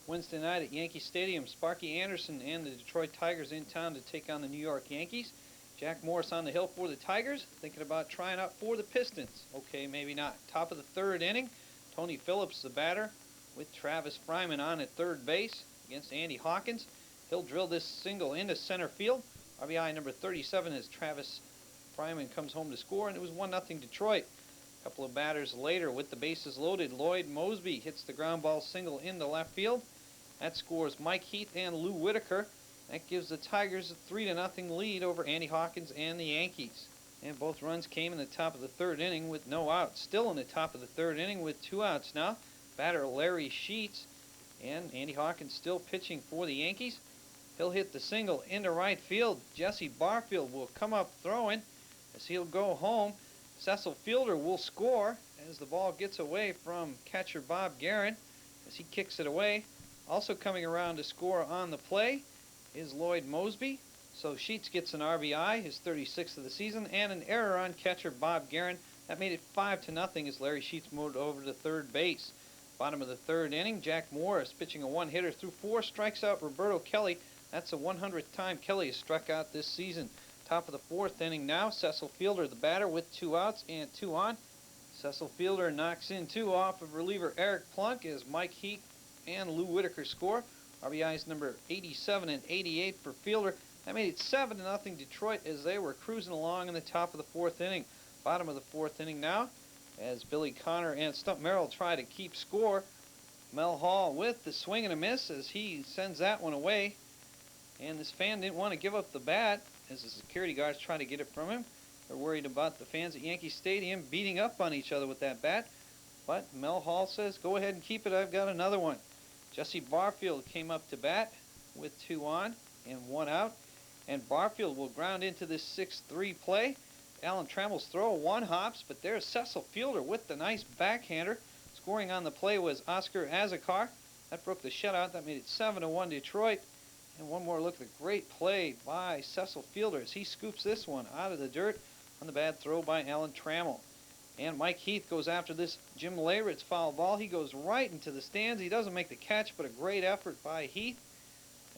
Wednesday night at Yankee Stadium, Sparky Anderson and the Detroit Tigers in town to take on the New York Yankees. Jack Morris on the hill for the Tigers, thinking about trying out for the Pistons. Okay, maybe not. Top of the third inning, Tony Phillips, the batter, with Travis Fryman on at third base against Andy Hawkins. He'll drill this single into center field. RBI number 37 as Travis Fryman comes home to score, and it was 1-0 Detroit. A couple of batters later, with the bases loaded, Lloyd Mosby hits the ground ball single into left field. That scores Mike Heath and Lou Whitaker. That gives the Tigers a 3-0 lead over Andy Hawkins and the Yankees. And both runs came in the top of the third inning with no outs. Still in the top of the third inning with 2 outs now. Batter Larry Sheets, and Andy Hawkins still pitching for the Yankees. He'll hit the single into right field. Jesse Barfield will come up throwing as he'll go home. Cecil Fielder will score as the ball gets away from catcher Bob Guerin as he kicks it away. Also coming around to score on the play is Lloyd Mosby. So Sheets gets an RBI, his 36th of the season, and an error on catcher Bob Guerin. That made it 5-0 as Larry Sheets moved over to third base. Bottom of the third inning, Jack Morris pitching a one-hitter through 4, strikes out Roberto Kelly. That's the 100th time Kelly has struck out this season. Top of the fourth inning now, Cecil Fielder, the batter, with 2 outs and 2 on. Cecil Fielder knocks in 2 off of reliever Eric Plunk as Mike Heath and Lou Whitaker score. RBIs number 87 and 88 for Fielder. That made it 7-0 Detroit as they were cruising along in the top of the fourth inning. Bottom of the fourth inning now as Billy Connor and Stump Merrill try to keep score. Mel Hall with the swing and a miss as he sends that one away. And this fan didn't want to give up the bat as the security guards try to get it from him. They're worried about the fans at Yankee Stadium beating up on each other with that bat. But Mel Hall says, go ahead and keep it, I've got another one. Jesse Barfield came up to bat with 2 on and 1 out. And Barfield will ground into this 6-3 play. Alan Trammell's throw 1 hops, but there's Cecil Fielder with the nice backhander. Scoring on the play was Oscar Azekar. That broke the shutout. That made it 7-1 Detroit. And one more look at the great play by Cecil Fielder as he scoops this one out of the dirt on the bad throw by Alan Trammell. And Mike Heath goes after this Jim Leyritz foul ball. He goes right into the stands. He doesn't make the catch, but a great effort by Heath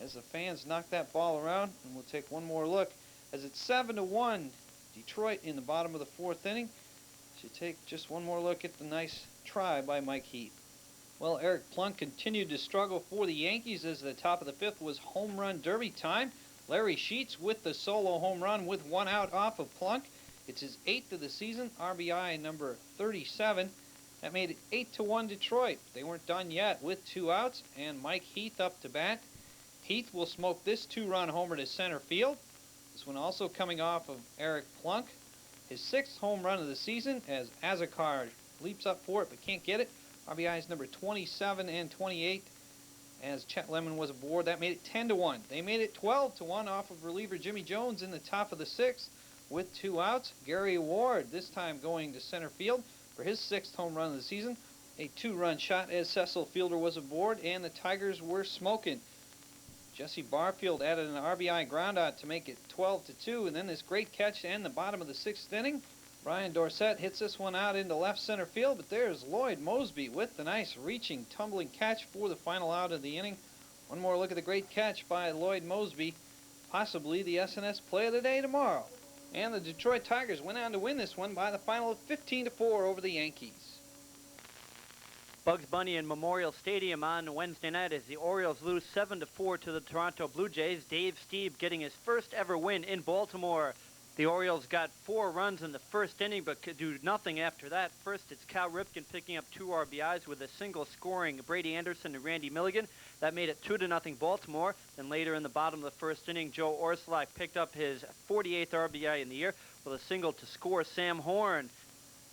as the fans knock that ball around. And we'll take one more look as it's 7-1 Detroit in the bottom of the fourth inning. Should take just one more look at the nice try by Mike Heath. Well, Eric Plunk continued to struggle for the Yankees as the top of the fifth was home run derby time. Larry Sheets with the solo home run with 1 out off of Plunk. It's his 8th of the season, RBI number 37. That made it 8-1 Detroit. They weren't done yet with 2 outs, and Mike Heath up to bat. Heath will smoke this 2-run homer to center field. This one also coming off of Eric Plunk. His 6th home run of the season as Azekar leaps up for it but can't get it. RBIs number 27 and 28 as Chet Lemon was aboard. That made it 10-1. They made it 12-1 off of reliever Jimmy Jones in the top of the 6th with 2 outs. Gary Ward this time going to center field for his 6th home run of the season. A 2-run shot as Cecil Fielder was aboard, and the Tigers were smoking. Jesse Barfield added an RBI groundout to make it 12-2, and then this great catch to end the bottom of the 6th inning. Brian Dorsett hits this one out into left center field, but there's Lloyd Mosby with the nice reaching, tumbling catch for the final out of the inning. One more look at the great catch by Lloyd Mosby, possibly the SNS play of the day tomorrow. And the Detroit Tigers went on to win this one by the final of 15-4 over the Yankees. Bugs Bunny in Memorial Stadium on Wednesday night as the Orioles lose 7-4 to the Toronto Blue Jays. Dave Stieb getting his first ever win in Baltimore. The Orioles got 4 runs in the first inning but could do nothing after that. First, it's Cal Ripken picking up 2 RBIs with a single scoring Brady Anderson and Randy Milligan. That made it 2-0 Baltimore. Then later in the bottom of the first inning, Joe Orsulak picked up his 48th RBI in the year with a single to score Sam Horn.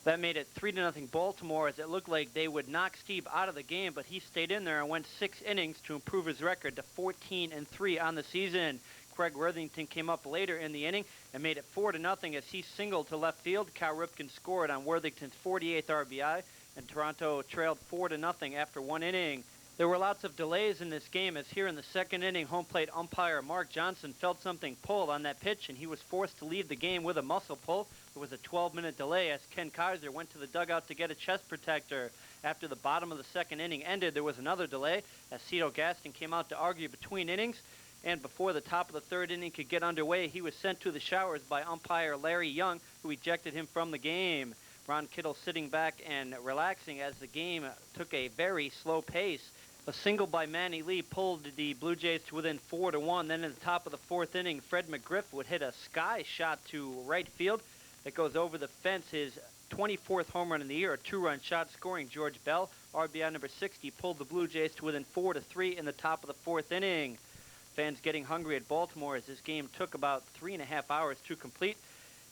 That made it 3-0 Baltimore as it looked like they would knock Steve out of the game, but he stayed in there and went 6 innings to improve his record to 14-3 on the season. Craig Worthington came up later in the inning and made it 4-0 as he singled to left field. Cal Ripken scored on Worthington's 48th RBI, and Toronto trailed 4-0 after 1 inning. There were lots of delays in this game as here in the second inning, home plate umpire Mark Johnson felt something pull on that pitch, and he was forced to leave the game with a muscle pull. There was a 12-minute delay as Ken Kaiser went to the dugout to get a chest protector. After the bottom of the second inning ended, there was another delay as Cito Gaston came out to argue between innings. And before the top of the third inning could get underway, he was sent to the showers by umpire Larry Young, who ejected him from the game. Ron Kittle sitting back and relaxing as the game took a very slow pace. A single by Manny Lee pulled the Blue Jays to within 4-1. Then in the top of the fourth inning, Fred McGriff would hit a sky shot to right field that goes over the fence. His 24th home run in the year, a two-run shot, scoring George Bell. RBI number 60 pulled the Blue Jays to within 4-3 in the top of the fourth inning. Fans getting hungry at Baltimore as this game took about 3.5 hours to complete.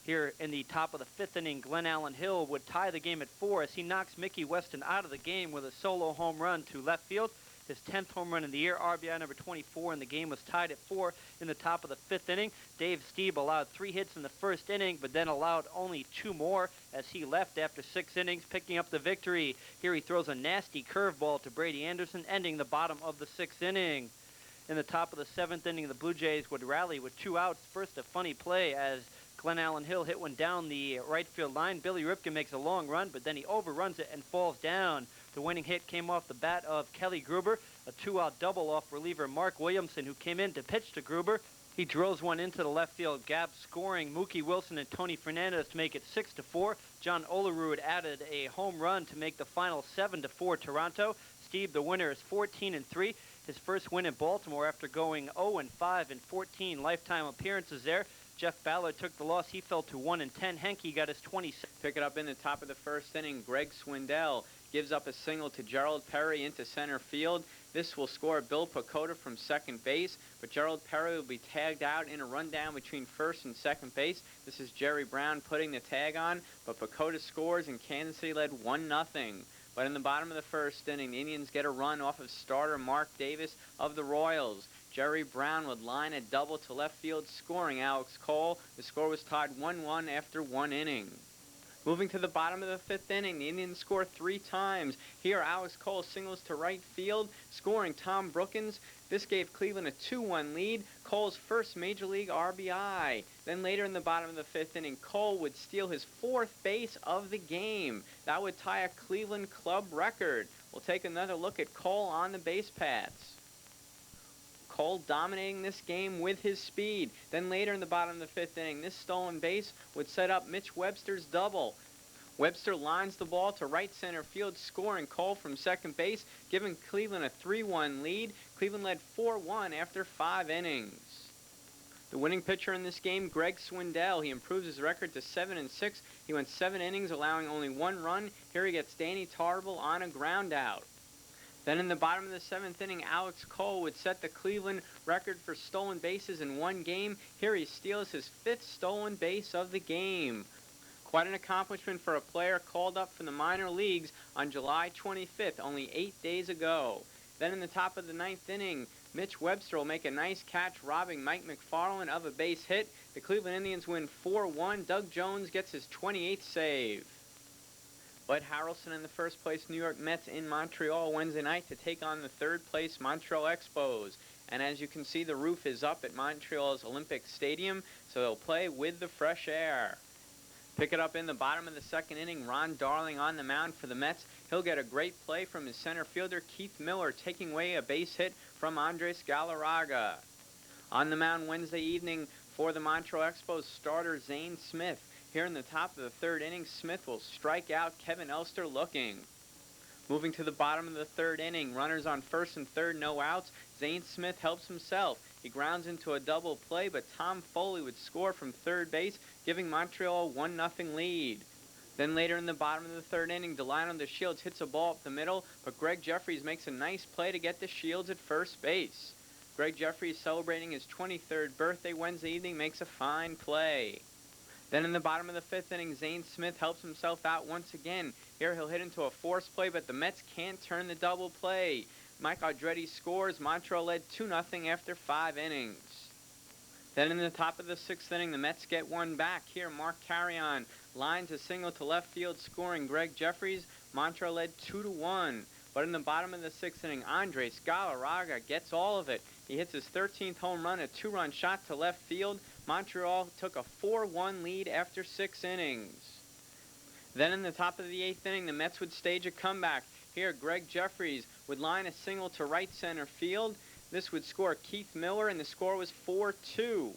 Here in the top of the fifth inning, Glenn Allen Hill would tie the game at 4 as he knocks Mickey Weston out of the game with a solo home run to left field. His 10th home run in the year, RBI number 24, and the game was tied at 4 in the top of the fifth inning. Dave Stieb allowed 3 hits in the first inning, but then allowed only 2 more as he left after 6 innings, picking up the victory. Here he throws a nasty curveball to Brady Anderson, ending the bottom of the 6th inning. In the top of the 7th inning, the Blue Jays would rally with 2 outs. First, a funny play as Glenn Allen Hill hit one down the right field line. Billy Ripken makes a long run, but then he overruns it and falls down. The winning hit came off the bat of Kelly Gruber, a 2-out double off reliever Mark Williamson, who came in to pitch to Gruber. He drills one into the left field gap, scoring Mookie Wilson and Tony Fernandez to make it 6-4. John Olerud added a home run to make the final 7-4 Toronto. Steve, the winner, is 14-3. His first win in Baltimore after going 0-5 in 14 lifetime appearances there. Jeff Ballard took the loss. He fell to 1-10. Henke got his 26th. Pick it up in the top of the first inning. Greg Swindell gives up a single to Gerald Perry into center field. This will score Bill Pacoda from second base, but Gerald Perry will be tagged out in a rundown between first and second base. This is Jerry Brown putting the tag on, but Pacoda scores and Kansas City led 1-0. But in the bottom of the first inning, the Indians get a run off of starter Mark Davis of the Royals. Jerry Brown would line a double to left field, scoring Alex Cole. The score was tied 1-1 after 1 inning. Moving to the bottom of the 5th inning, the Indians score 3 times. Here, Alex Cole singles to right field, scoring Tom Brookins. This gave Cleveland a 2-1 lead, Cole's first Major League RBI. Then later in the bottom of the 5th inning, Cole would steal his 4th base of the game. That would tie a Cleveland club record. We'll take another look at Cole on the base paths. Cole dominating this game with his speed. Then later in the bottom of the 5th inning, this stolen base would set up Mitch Webster's double. Webster lines the ball to right center field, scoring Cole from second base, giving Cleveland a 3-1 lead. Cleveland led 4-1 after 5 innings. The winning pitcher in this game, Greg Swindell, he improves his record to 7-6. He went 7 innings, allowing only 1 run. Here he gets Danny Tarble on a ground out. Then in the bottom of the 7th inning, Alex Cole would set the Cleveland record for stolen bases in 1 game. Here he steals his 5th stolen base of the game. Quite an accomplishment for a player called up from the minor leagues on July 25th, only 8 days ago. Then in the top of the 9th inning, Mitch Webster will make a nice catch, robbing Mike McFarland of a base hit. The Cleveland Indians win 4-1. Doug Jones gets his 28th save. Bud Harrelson and the first-place New York Mets in Montreal Wednesday night to take on the third-place Montreal Expos. And as you can see, the roof is up at Montreal's Olympic Stadium, so they'll play with the fresh air. Pick it up in the bottom of the 2nd inning. Ron Darling on the mound for the Mets. He'll get a great play from his center fielder, Keith Miller, taking away a base hit from Andres Galarraga. On the mound Wednesday evening for the Montreal Expos, starter Zane Smith. Here in the top of the 3rd inning, Smith will strike out Kevin Elster looking. Moving to the bottom of the 3rd inning, runners on 1st and 3rd, no outs. Zane Smith helps himself. He grounds into a double play, but Tom Foley would score from 3rd base, giving Montreal a 1-0 lead. Then later in the bottom of the 3rd inning, Delino DeShields hits a ball up the middle, but Greg Jeffries makes a nice play to get DeShields at first base. Greg Jeffries, celebrating his 23rd birthday Wednesday evening, makes a fine play. Then in the bottom of the 5th inning, Zane Smith helps himself out once again. Here he'll hit into a force play, but the Mets can't turn the double play. Mike Audretti scores. Montreal led 2-0 after 5 innings. Then in the top of the 6th inning, the Mets get one back. Here, Mark Carrion lines a single to left field, scoring Greg Jeffries. Montreal led 2-1. But in the bottom of the 6th inning, Andres Galarraga gets all of it. He hits his 13th home run, a 2-run shot to left field. Montreal took a 4-1 lead after 6 innings. Then in the top of the 8th inning, the Mets would stage a comeback. Here, Greg Jeffries would line a single to right center field. This would score Keith Miller, and the score was 4-2.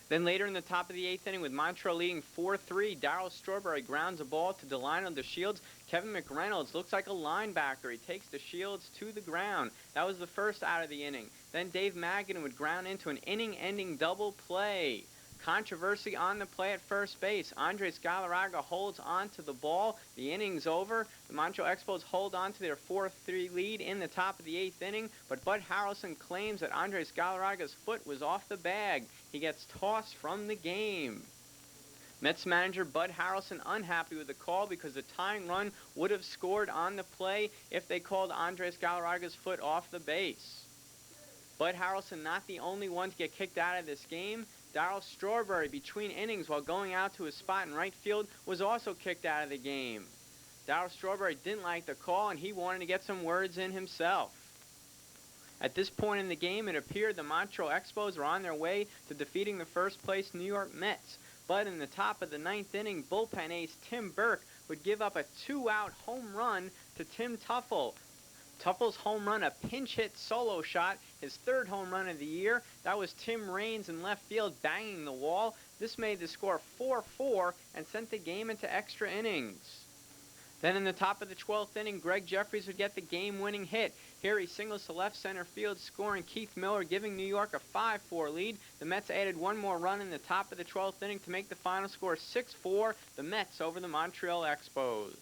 Then later in the top of the 8th inning, with Montreal leading 4-3, Darryl Strawberry grounds a ball to Delino DeShields. Kevin McReynolds looks like a linebacker. He takes DeShields to the ground. That was the first out of the inning. Then Dave Magadan would ground into an inning-ending double play. Controversy on the play at first base. Andres Galarraga holds on to the ball. The inning's over. The Montreal Expos hold on to their 4-3 lead in the top of the 8th inning, but Bud Harrelson claims that Andres Galarraga's foot was off the bag. He gets tossed from the game. Mets manager Bud Harrelson unhappy with the call because the tying run would have scored on the play if they called Andres Galarraga's foot off the base. Bud Harrelson not the only one to get kicked out of this game. Darryl Strawberry, between innings while going out to his spot in right field, was also kicked out of the game. Darryl Strawberry didn't like the call, and he wanted to get some words in himself. At this point in the game, it appeared the Montreal Expos were on their way to defeating the first-place New York Mets. But in the top of the 9th inning, bullpen ace Tim Burke would give up a 2-out home run to Tim Tuffle. Tuffle's home run, a pinch-hit solo shot, his 3rd home run of the year. That was Tim Raines in left field banging the wall. This made the score 4-4 and sent the game into extra innings. Then in the top of the 12th inning, Greg Jeffries would get the game-winning hit. Here he singles to left center field, scoring Keith Miller, giving New York a 5-4 lead. The Mets added one more run in the top of the 12th inning to make the final score 6-4, the Mets over the Montreal Expos.